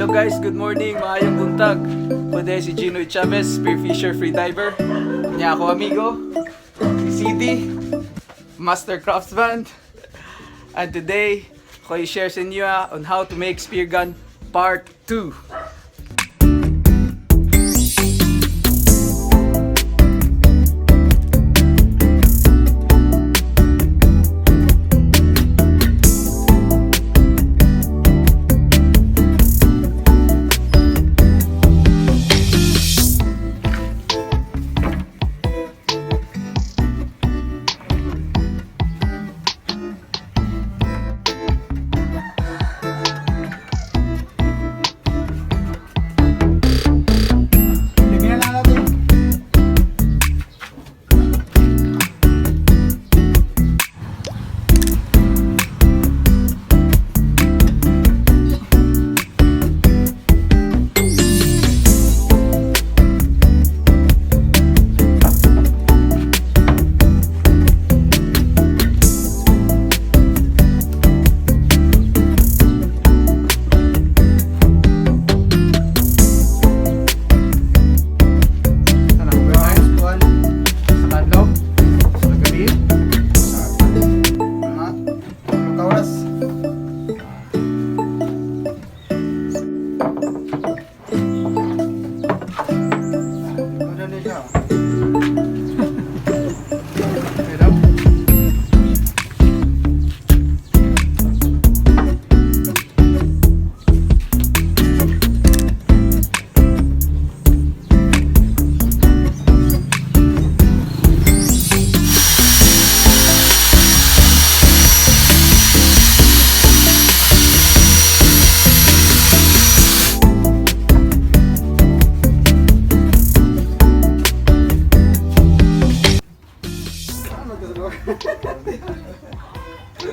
Hello guys, good morning, maayong buntag. Pwede si Gino Echavez, spearfisher freediver. Niya ako amigo, si CD, master craftsman. And today, ako i-share sa inyo on how to make spear gun part 2.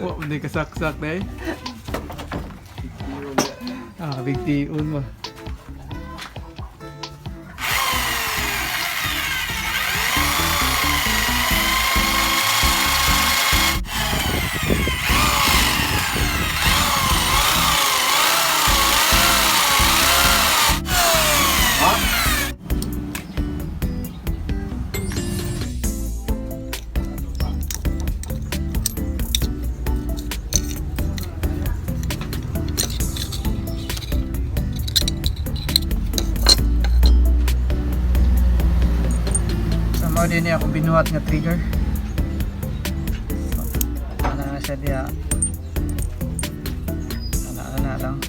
Wah, hindi ka saksak na eh. Big tiun mo. Mao din niya akong binuhat nga trigger. So, ano na siya diya. Ano na lang.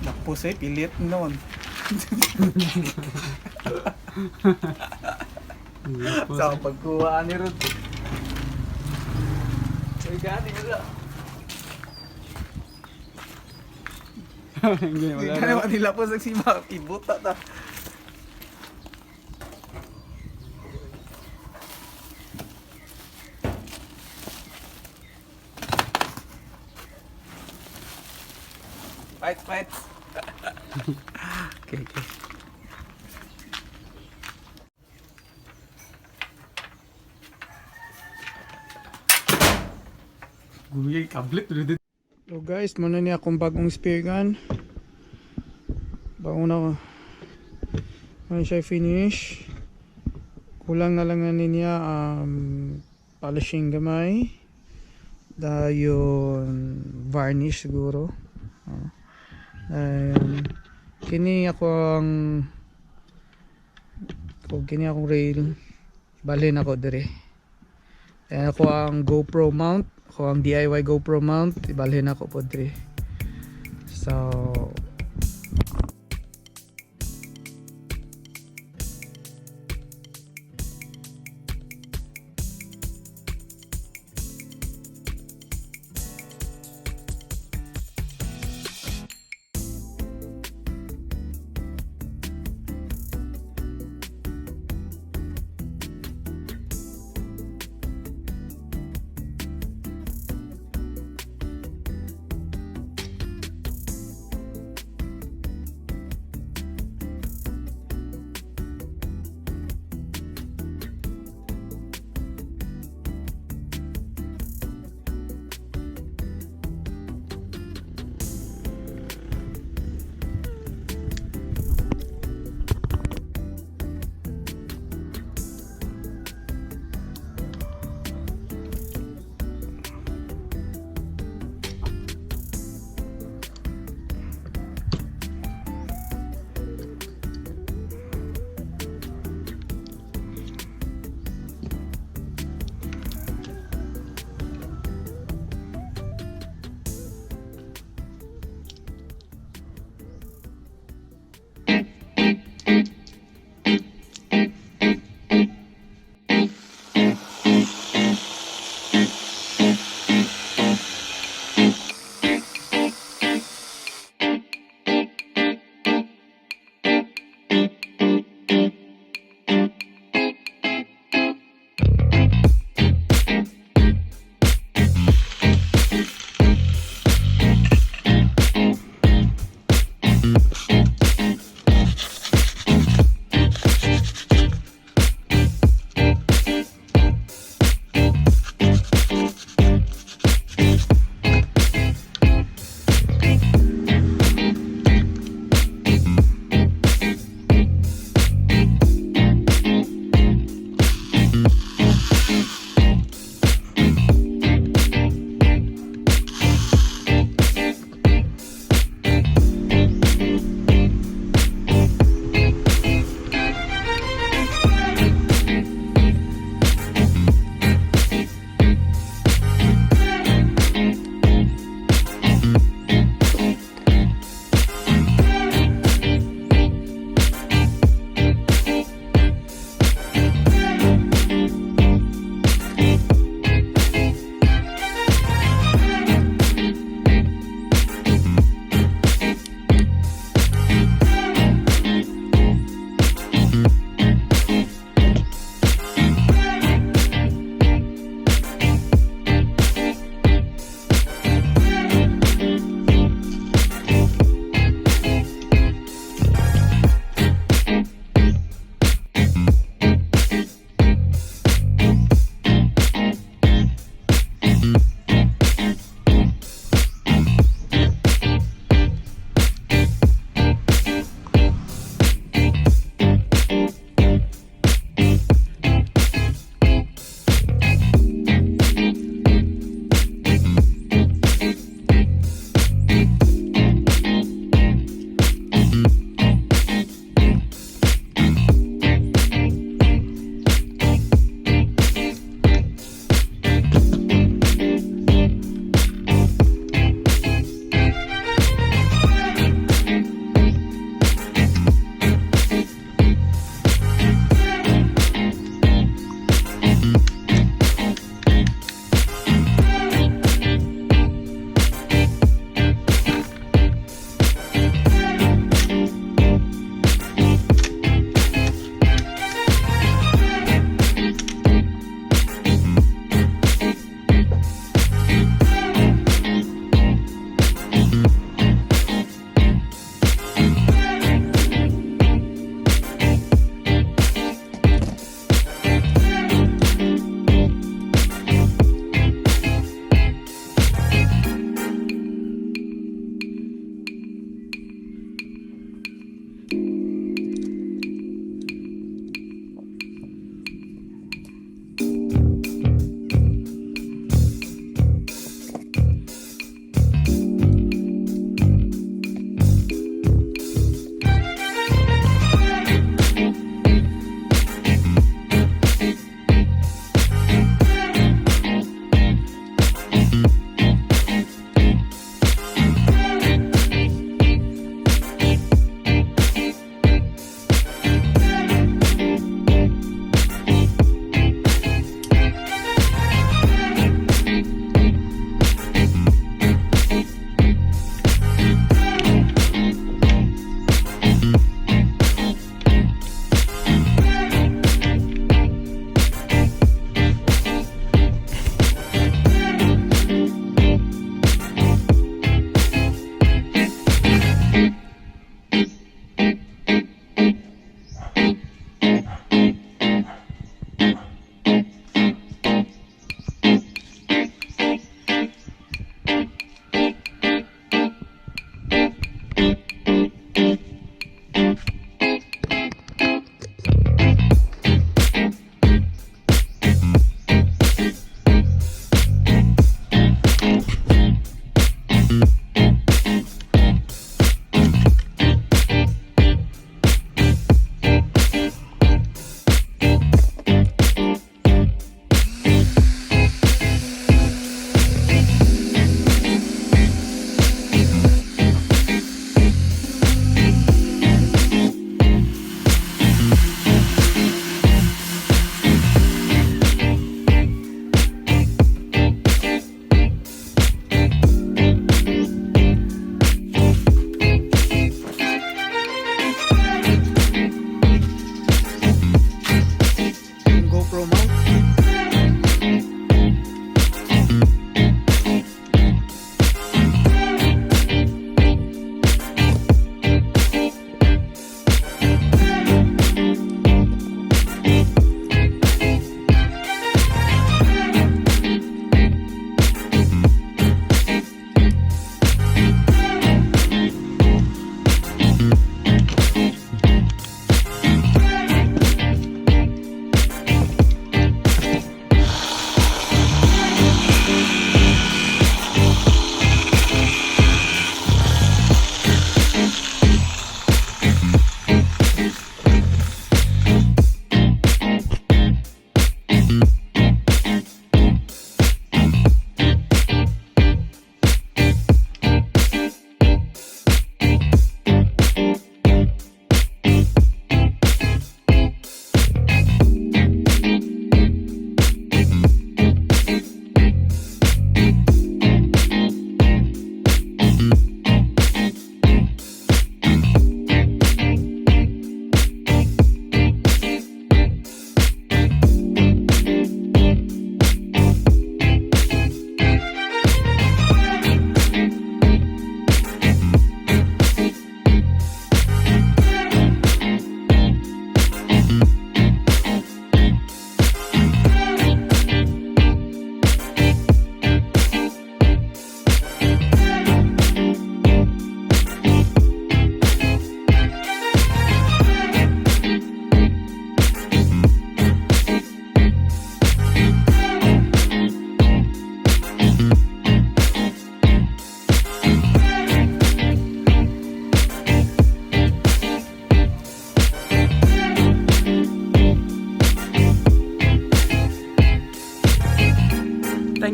Lapos eh, pilit noon. Sa pagkuha ni Rod. Ay gani ka lang. Gani wala nilapos ang siba, ibuta ta. Fight. Okay. Guyay kablit dito. So guys, muna niya akong bagong spear gun. Bago na ko. Ano siya finish. Kulang na lang niya polishing gamay. Dayon varnish siguro. Kini akong rail balhin ako dire. Ako ang GoPro mount, ako ang DIY GoPro mount, ibalhin ako po dire. So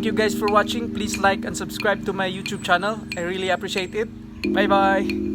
Thank you guys for watching. Please like and subscribe to my YouTube channel. I really appreciate it. Bye bye.